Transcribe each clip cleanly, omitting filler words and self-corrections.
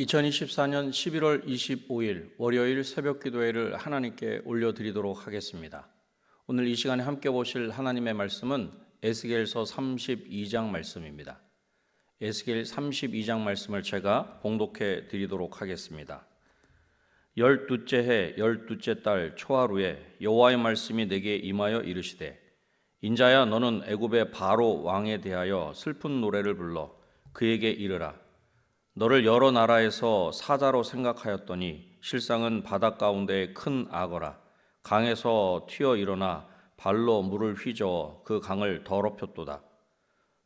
2024년 11월 25일 월요일 새벽 기도회를 하나님께 올려드리도록 하겠습니다. 오늘 이 시간에 함께 보실 하나님의 말씀은 에스겔서 32장 말씀입니다. 에스겔 32장 말씀을 제가 봉독해 드리도록 하겠습니다. 12째 해 12째 달 초하루에 여호와의 말씀이 내게 임하여 이르시되, 인자야, 너는 애굽의 바로 왕에 대하여 슬픈 노래를 불러 그에게 이르라. 너를 여러 나라에서 사자로 생각하였더니 실상은 바닷 가운데의 큰 악어라. 강에서 튀어 일어나 발로 물을 휘저어 그 강을 더럽혔도다.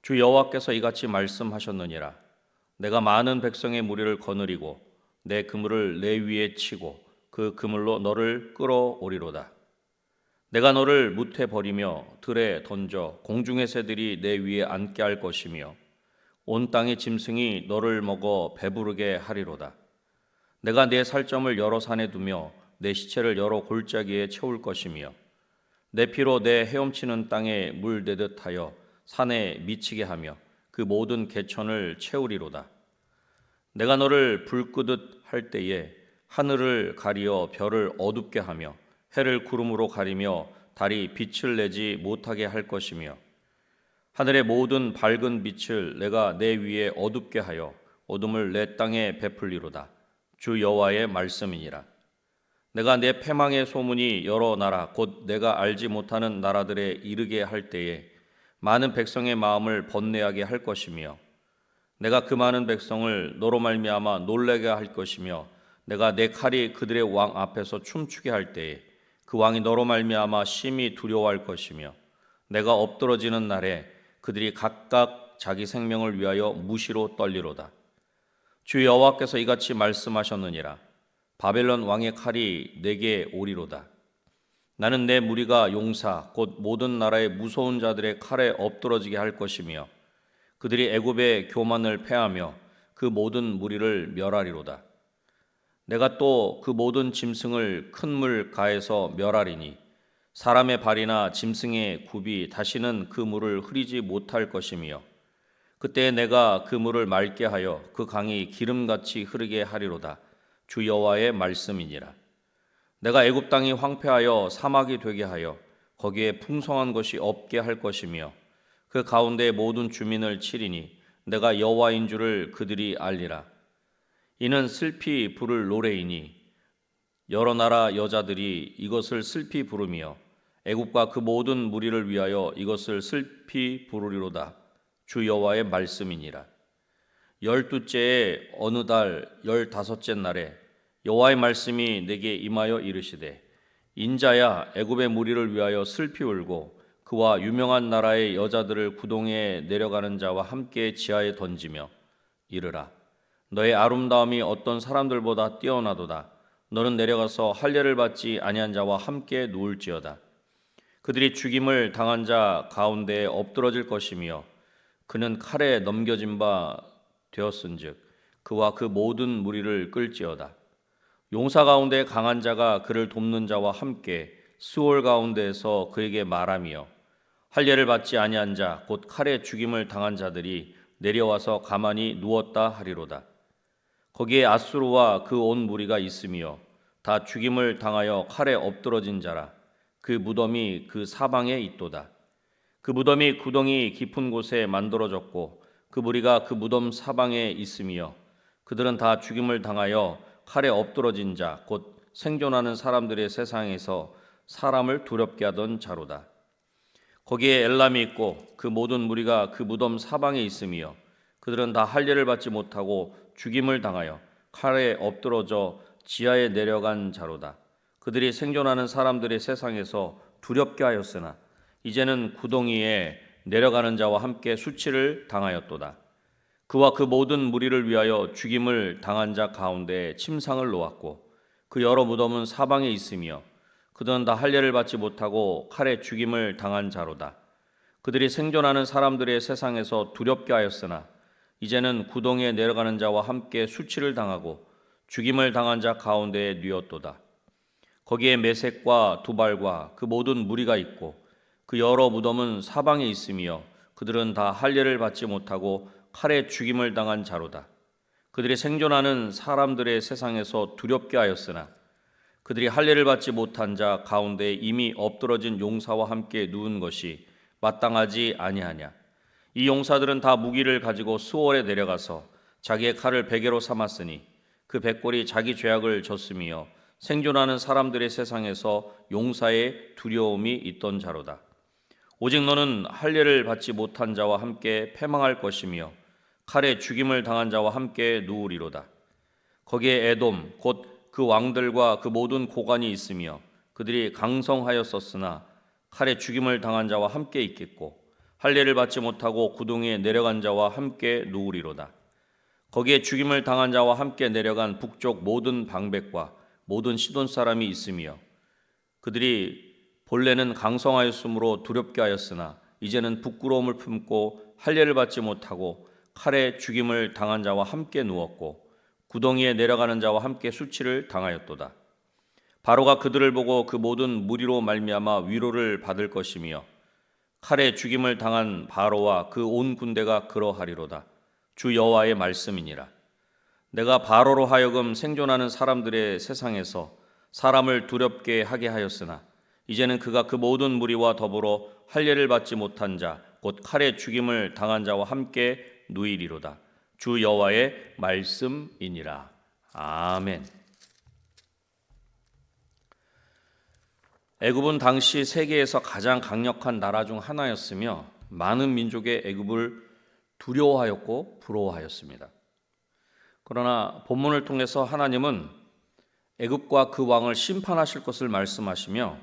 주 여호와께서 이같이 말씀하셨느니라. 내가 많은 백성의 무리를 거느리고 내 그물을 내 위에 치고 그 그물로 너를 끌어오리로다. 내가 너를 무태 버리며 들에 던져 공중의 새들이 내 위에 앉게 할 것이며 온 땅의 짐승이 너를 먹어 배부르게 하리로다. 내가 내 살점을 여러 산에 두며 내 시체를 여러 골짜기에 채울 것이며 내 피로 내 헤엄치는 땅에 물 내듯 하여 산에 미치게 하며 그 모든 개천을 채우리로다. 내가 너를 불 끄듯 할 때에 하늘을 가리어 별을 어둡게 하며 해를 구름으로 가리며 달이 빛을 내지 못하게 할 것이며 하늘의 모든 밝은 빛을 내가 내 위에 어둡게 하여 어둠을 내 땅에 베풀리로다. 주 여호와의 말씀이니라. 내가 내 패망의 소문이 여러 나라 곧 내가 알지 못하는 나라들에 이르게 할 때에 많은 백성의 마음을 번뇌하게 할 것이며 내가 그 많은 백성을 너로 말미암아 놀라게 할 것이며 내가 내 칼이 그들의 왕 앞에서 춤추게 할 때에 그 왕이 너로 말미암아 심히 두려워할 것이며 내가 엎드러지는 날에 그들이 각각 자기 생명을 위하여 무시로 떨리로다. 주 여호와께서 이같이 말씀하셨느니라. 바벨론 왕의 칼이 내게 오리로다. 나는 내 무리가 용사 곧 모든 나라의 무서운 자들의 칼에 엎드러지게 할 것이며 그들이 애굽의 교만을 패하며 그 모든 무리를 멸하리로다. 내가 또 그 모든 짐승을 큰 물 가에서 멸하리니 사람의 발이나 짐승의 굽이 다시는 그 물을 흐리지 못할 것이며 그때 내가 그 물을 맑게 하여 그 강이 기름같이 흐르게 하리로다. 주 여호와의 말씀이니라. 내가 애굽 땅이 황폐하여 사막이 되게 하여 거기에 풍성한 것이 없게 할 것이며 그 가운데 모든 주민을 치리니 내가 여호와인 줄을 그들이 알리라. 이는 슬피 부를 노래이니 여러 나라 여자들이 이것을 슬피 부르며 애굽과 그 모든 무리를 위하여 이것을 슬피 부르리로다. 주 여호와의 말씀이니라. 12째의 어느 달 15째 날에 여호와의 말씀이 내게 임하여 이르시되, 인자야, 애굽의 무리를 위하여 슬피 울고 그와 유명한 나라의 여자들을 구덩이에 내려가는 자와 함께 지하에 던지며 이르라. 너의 아름다움이 어떤 사람들보다 뛰어나도다. 너는 내려가서 할례를 받지 아니한 자와 함께 누울지어다. 그들이 죽임을 당한 자 가운데에 엎드러질 것이며 그는 칼에 넘겨진 바 되었은즉 그와 그 모든 무리를 끌지어다. 용사 가운데 강한 자가 그를 돕는 자와 함께 수월 가운데에서 그에게 말하며 할례를 받지 아니한 자 곧 칼에 죽임을 당한 자들이 내려와서 가만히 누웠다 하리로다. 거기에 아수르와 그 온 무리가 있으며 다 죽임을 당하여 칼에 엎드러진 자라. 그 무덤이 그 사방에 있도다. 그 무덤이 구덩이 깊은 곳에 만들어졌고 그 무리가 그 무덤 사방에 있으며 그들은 다 죽임을 당하여 칼에 엎드러진 자 곧 생존하는 사람들의 세상에서 사람을 두렵게 하던 자로다. 거기에 엘람이 있고 그 모든 무리가 그 무덤 사방에 있으며 그들은 다 할례를 받지 못하고 죽임을 당하여 칼에 엎드러져 지하에 내려간 자로다. 그들이 생존하는 사람들의 세상에서 두렵게 하였으나 이제는 구덩이에 내려가는 자와 함께 수치를 당하였도다. 그와 그 모든 무리를 위하여 죽임을 당한 자 가운데 침상을 놓았고 그 여러 무덤은 사방에 있으며 그들은 다 할례를 받지 못하고 칼에 죽임을 당한 자로다. 그들이 생존하는 사람들의 세상에서 두렵게 하였으나 이제는 구덩이에 내려가는 자와 함께 수치를 당하고 죽임을 당한 자 가운데에 뉘었도다. 거기에 메색과 두발과 그 모든 무리가 있고 그 여러 무덤은 사방에 있으며 그들은 다 할례를 받지 못하고 칼에 죽임을 당한 자로다. 그들이 생존하는 사람들의 세상에서 두렵게 하였으나 그들이 할례를 받지 못한 자 가운데 이미 엎드러진 용사와 함께 누운 것이 마땅하지 아니하냐. 이 용사들은 다 무기를 가지고 수월에 내려가서 자기의 칼을 베개로 삼았으니 그 백골이 자기 죄악을 졌으며 생존하는 사람들의 세상에서 용사의 두려움이 있던 자로다. 오직 너는 할례를 받지 못한 자와 함께 패망할 것이며 칼에 죽임을 당한 자와 함께 누우리로다. 거기에 에돔 곧 그 왕들과 그 모든 고관이 있으며 그들이 강성하였었으나 칼에 죽임을 당한 자와 함께 있겠고 할례를 받지 못하고 구덩이에 내려간 자와 함께 누우리로다. 거기에 죽임을 당한 자와 함께 내려간 북쪽 모든 방백과 모든 시돈 사람이 있으며 그들이 본래는 강성하였으므로 두렵게 하였으나 이제는 부끄러움을 품고 할례를 받지 못하고 칼에 죽임을 당한 자와 함께 누웠고 구덩이에 내려가는 자와 함께 수치를 당하였도다. 바로가 그들을 보고 그 모든 무리로 말미암아 위로를 받을 것이며 칼에 죽임을 당한 바로와 그 온 군대가 그러하리로다. 주 여호와의 말씀이니라. 내가 바로로 하여금 생존하는 사람들의 세상에서 사람을 두렵게 하게 하였으나 이제는 그가 그 모든 무리와 더불어 할례를 받지 못한 자 곧 칼에 죽임을 당한 자와 함께 누이리로다. 주 여호와의 말씀이니라. 아멘. 애굽은 당시 세계에서 가장 강력한 나라 중 하나였으며 많은 민족의 애굽을 두려워하였고 부러워하였습니다. 그러나 본문을 통해서 하나님은 애굽과 그 왕을 심판하실 것을 말씀하시며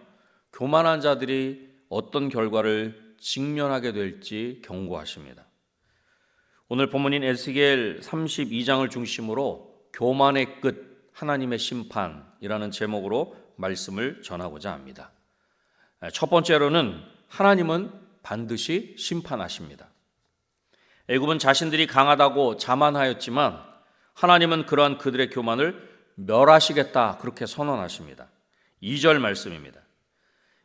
교만한 자들이 어떤 결과를 직면하게 될지 경고하십니다. 오늘 본문인 에스겔 32장을 중심으로 교만의 끝, 하나님의 심판이라는 제목으로 말씀을 전하고자 합니다. 첫 번째로는 하나님은 반드시 심판하십니다. 애굽은 자신들이 강하다고 자만하였지만 하나님은 그러한 그들의 교만을 멸하시겠다 그렇게 선언하십니다. 2절 말씀입니다.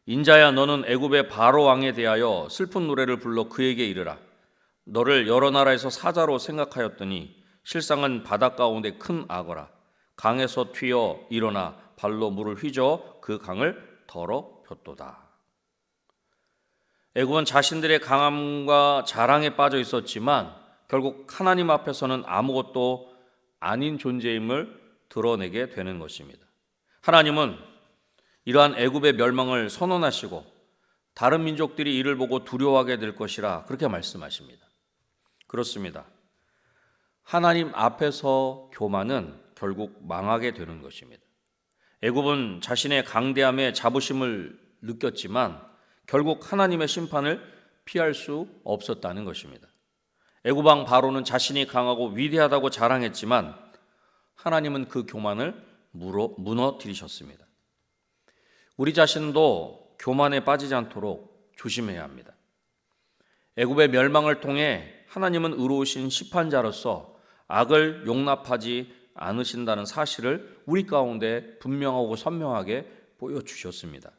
인자야 너는 애굽의 바로 왕에 대하여 슬픈 노래를 불러 그에게 이르라. 너를 여러 나라에서 사자로 생각하였더니 실상은 바닷 가운데 큰 악어라. 강에서 튀어 일어나 발로 물을 휘저 그 강을 더럽혔도다. 애굽은 자신들의 강함과 자랑에 빠져 있었지만 결국 하나님 앞에서는 아무것도 아닌 존재임을 드러내게 되는 것입니다. 하나님은 이러한 애굽의 멸망을 선언하시고 다른 민족들이 이를 보고 두려워하게 될 것이라 그렇게 말씀하십니다. 그렇습니다. 하나님 앞에서 교만은 결국 망하게 되는 것입니다. 애굽은 자신의 강대함에 자부심을 느꼈지만 결국 하나님의 심판을 피할 수 없었다는 것입니다. 애굽 왕 바로는 자신이 강하고 위대하다고 자랑했지만 하나님은 그 교만을 무너뜨리셨습니다. 우리 자신도 교만에 빠지지 않도록 조심해야 합니다. 애굽의 멸망을 통해 하나님은 의로우신 심판자로서 악을 용납하지 않으신다는 사실을 우리 가운데 분명하고 선명하게 보여주셨습니다.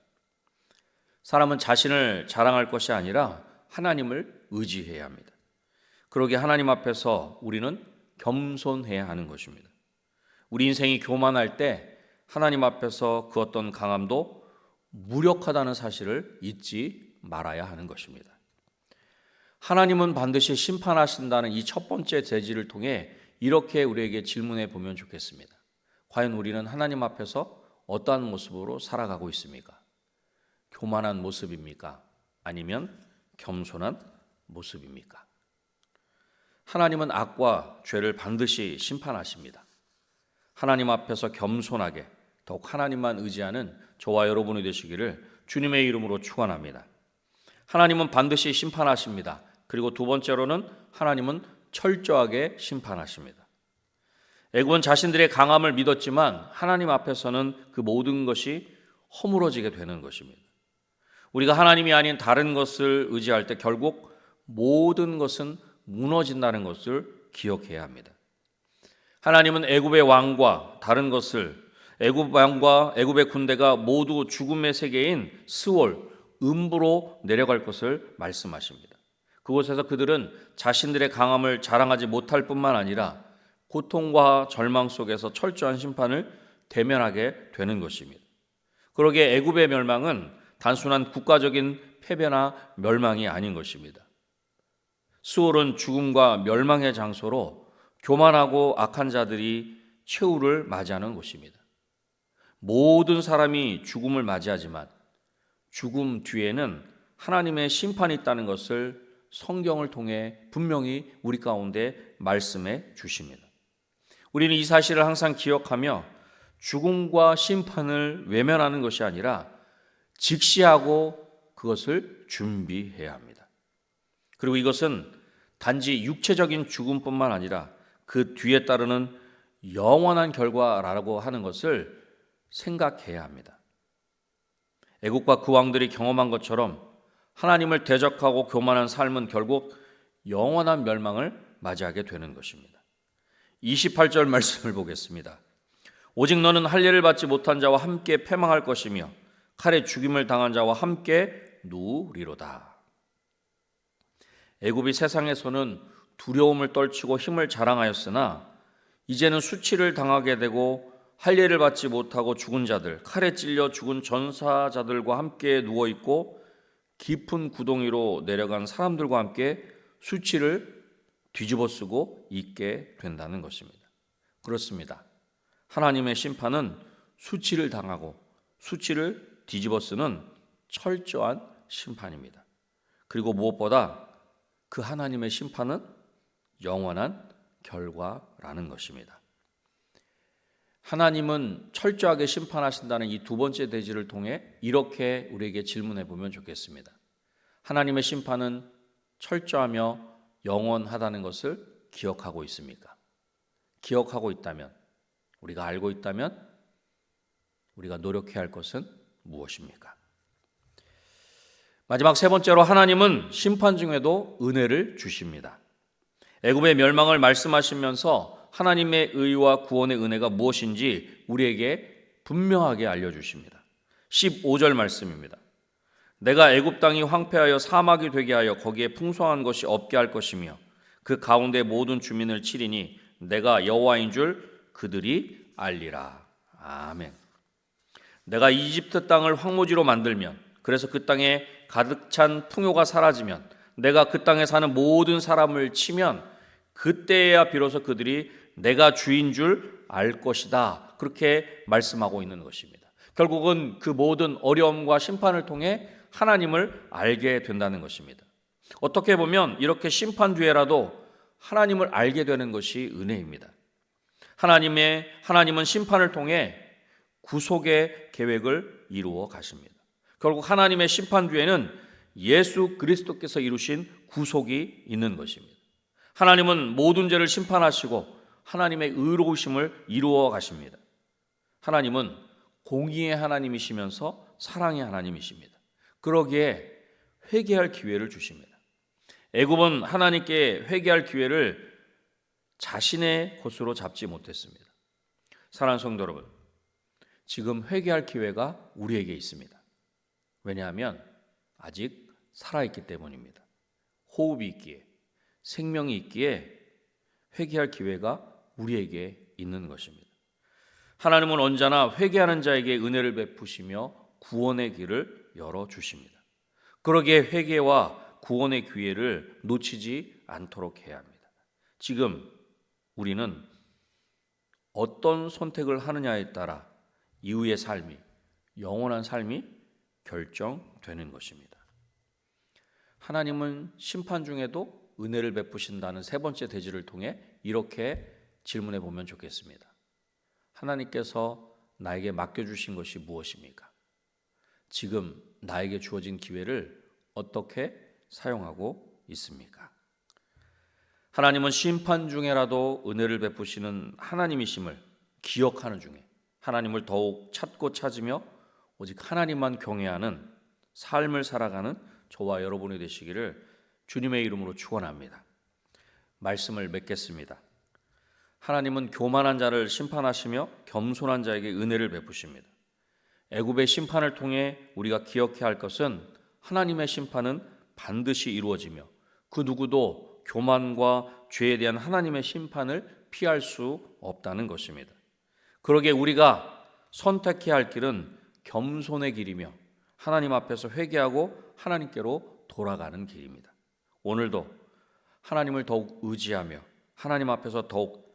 사람은 자신을 자랑할 것이 아니라 하나님을 의지해야 합니다. 그러기에 하나님 앞에서 우리는 겸손해야 하는 것입니다. 우리 인생이 교만할 때 하나님 앞에서 그 어떤 강함도 무력하다는 사실을 잊지 말아야 하는 것입니다. 하나님은 반드시 심판하신다는 이 첫 번째 제지를 통해 이렇게 우리에게 질문해 보면 좋겠습니다. 과연 우리는 하나님 앞에서 어떠한 모습으로 살아가고 있습니까? 교만한 모습입니까? 아니면 겸손한 모습입니까? 하나님은 악과 죄를 반드시 심판하십니다. 하나님 앞에서 겸손하게 더욱 하나님만 의지하는 저와 여러분이 되시기를 주님의 이름으로 축원합니다. 하나님은 반드시 심판하십니다. 그리고 두 번째로는 하나님은 철저하게 심판하십니다. 애굽은 자신들의 강함을 믿었지만 하나님 앞에서는 그 모든 것이 허물어지게 되는 것입니다. 우리가 하나님이 아닌 다른 것을 의지할 때 결국 모든 것은 무너진다는 것을 기억해야 합니다. 하나님은 애굽의 왕과 다른 것을 애굽 왕과 애굽의 군대가 모두 죽음의 세계인 스월, 음부로 내려갈 것을 말씀하십니다. 그곳에서 그들은 자신들의 강함을 자랑하지 못할 뿐만 아니라 고통과 절망 속에서 철저한 심판을 대면하게 되는 것입니다. 그러기에 애굽의 멸망은 단순한 국가적인 패배나 멸망이 아닌 것입니다. 스올은 죽음과 멸망의 장소로 교만하고 악한 자들이 최후를 맞이하는 곳입니다. 모든 사람이 죽음을 맞이하지만 죽음 뒤에는 하나님의 심판이 있다는 것을 성경을 통해 분명히 우리 가운데 말씀해 주십니다. 우리는 이 사실을 항상 기억하며 죽음과 심판을 외면하는 것이 아니라 직시하고 그것을 준비해야 합니다. 그리고 이것은 단지 육체적인 죽음뿐만 아니라 그 뒤에 따르는 영원한 결과라고 하는 것을 생각해야 합니다. 애국과 그 왕들이 경험한 것처럼 하나님을 대적하고 교만한 삶은 결국 영원한 멸망을 맞이하게 되는 것입니다. 28절 말씀을 보겠습니다. 오직 너는 할례를 받지 못한 자와 함께 패망할 것이며 칼에 죽임을 당한 자와 함께 누우리로다. 애굽이 세상에서는 두려움을 떨치고 힘을 자랑하였으나 이제는 수치를 당하게 되고 할례를 받지 못하고 죽은 자들, 칼에 찔려 죽은 전사자들과 함께 누워있고 깊은 구덩이로 내려간 사람들과 함께 수치를 뒤집어쓰고 있게 된다는 것입니다. 그렇습니다. 하나님의 심판은 수치를 당하고 수치를 뒤집어쓰는 철저한 심판입니다. 그리고 무엇보다 그 하나님의 심판은 영원한 결과라는 것입니다. 하나님은 철저하게 심판하신다는 이 두 번째 대지를 통해 이렇게 우리에게 질문해 보면 좋겠습니다. 하나님의 심판은 철저하며 영원하다는 것을 기억하고 있습니까? 기억하고 있다면, 우리가 알고 있다면 우리가 노력해야 할 것은 무엇입니까? 마지막 세 번째로 하나님은 심판 중에도 은혜를 주십니다. 애굽의 멸망을 말씀하시면서 하나님의 의와 구원의 은혜가 무엇인지 우리에게 분명하게 알려주십니다. 15절 말씀입니다. 내가 애굽 땅이 황폐하여 사막이 되게 하여 거기에 풍성한 것이 없게 할 것이며 그 가운데 모든 주민을 치리니 내가 여호와인 줄 그들이 알리라. 아멘. 내가 이집트 땅을 황무지로 만들면, 그래서 그 땅에 가득 찬 풍요가 사라지면, 내가 그 땅에 사는 모든 사람을 치면 그때야 비로소 그들이 내가 주인 줄 알 것이다. 그렇게 말씀하고 있는 것입니다. 결국은 그 모든 어려움과 심판을 통해 하나님을 알게 된다는 것입니다. 어떻게 보면 이렇게 심판 뒤에라도 하나님을 알게 되는 것이 은혜입니다. 하나님은 심판을 통해 구속의 계획을 이루어 가십니다. 결국 하나님의 심판 뒤에는 예수 그리스도께서 이루신 구속이 있는 것입니다. 하나님은 모든 죄를 심판하시고 하나님의 의로우심을 이루어 가십니다. 하나님은 공의의 하나님이시면서 사랑의 하나님이십니다. 그러기에 회개할 기회를 주십니다. 애굽은 하나님께 회개할 기회를 자신의 것으로 잡지 못했습니다. 사랑하는 성도 여러분, 지금 회개할 기회가 우리에게 있습니다. 왜냐하면 아직 살아있기 때문입니다. 호흡이 있기에, 생명이 있기에 회개할 기회가 우리에게 있는 것입니다. 하나님은 언제나 회개하는 자에게 은혜를 베푸시며 구원의 길을 열어주십니다. 그러기에 회개와 구원의 기회를 놓치지 않도록 해야 합니다. 지금 우리는 어떤 선택을 하느냐에 따라 이후의 삶이, 영원한 삶이 결정되는 것입니다. 하나님은 심판 중에도 은혜를 베푸신다는 세 번째 대지를 통해 이렇게 질문해 보면 좋겠습니다. 하나님께서 나에게 맡겨주신 것이 무엇입니까? 지금 나에게 주어진 기회를 어떻게 사용하고 있습니까? 하나님은 심판 중에라도 은혜를 베푸시는 하나님이심을 기억하는 중에 하나님을 더욱 찾고 찾으며 오직 하나님만 경외하는 삶을 살아가는 저와 여러분이 되시기를 주님의 이름으로 축원합니다. 말씀을 맺겠습니다. 하나님은 교만한 자를 심판하시며 겸손한 자에게 은혜를 베푸십니다. 애굽의 심판을 통해 우리가 기억해야 할 것은 하나님의 심판은 반드시 이루어지며 그 누구도 교만과 죄에 대한 하나님의 심판을 피할 수 없다는 것입니다. 그러기에 우리가 선택해야 할 길은 겸손의 길이며 하나님 앞에서 회개하고 하나님께로 돌아가는 길입니다. 오늘도 하나님을 더욱 의지하며 하나님 앞에서 더욱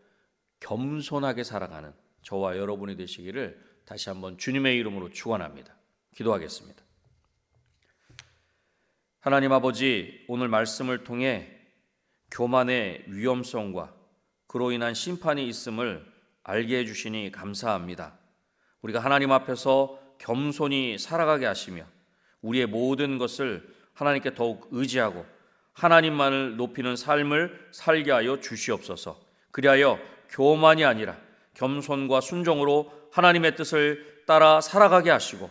겸손하게 살아가는 저와 여러분이 되시기를 다시 한번 주님의 이름으로 축원합니다. 기도하겠습니다. 하나님 아버지, 오늘 말씀을 통해 교만의 위험성과 그로 인한 심판이 있음을 알게 해주시니 감사합니다. 우리가 하나님 앞에서 겸손히 살아가게 하시며 우리의 모든 것을 하나님께 더욱 의지하고 하나님만을 높이는 삶을 살게 하여 주시옵소서. 그리하여 교만이 아니라 겸손과 순종으로 하나님의 뜻을 따라 살아가게 하시고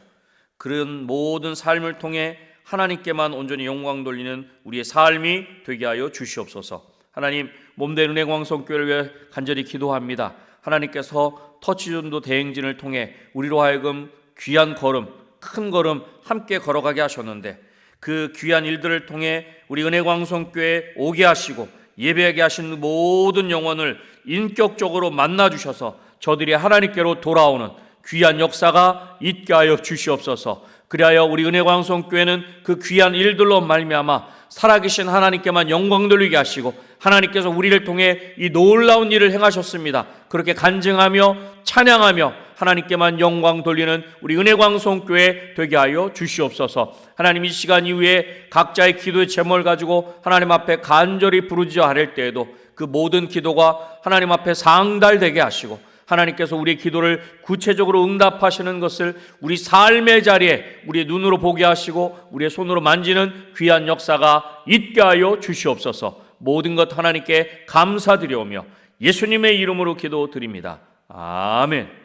그런 모든 삶을 통해 하나님께만 온전히 영광 돌리는 우리의 삶이 되게 하여 주시옵소서. 하나님, 몸된 은혜광성교회를 위해 간절히 기도합니다. 하나님께서 터치존도 대행진을 통해 우리로 하여금 귀한 걸음, 큰 걸음 함께 걸어가게 하셨는데 그 귀한 일들을 통해 우리 은혜광성교회에 오게 하시고 예배하게 하신 모든 영혼을 인격적으로 만나주셔서 저들이 하나님께로 돌아오는 귀한 역사가 있게 하여 주시옵소서. 그리하여 우리 은혜광성교회는 그 귀한 일들로 말미암아 살아계신 하나님께만 영광 돌리게 하시고 하나님께서 우리를 통해 이 놀라운 일을 행하셨습니다. 그렇게 간증하며 찬양하며 하나님께만 영광 돌리는 우리 은혜광성교회 되게 하여 주시옵소서. 하나님, 이 시간 이후에 각자의 기도의 제목을 가지고 하나님 앞에 간절히 부르짖어 아랠 때에도 그 모든 기도가 하나님 앞에 상달되게 하시고 하나님께서 우리의 기도를 구체적으로 응답하시는 것을 우리 삶의 자리에 우리의 눈으로 보게 하시고 우리의 손으로 만지는 귀한 역사가 있게 하여 주시옵소서. 모든 것 하나님께 감사드리오며 예수님의 이름으로 기도드립니다. 아멘.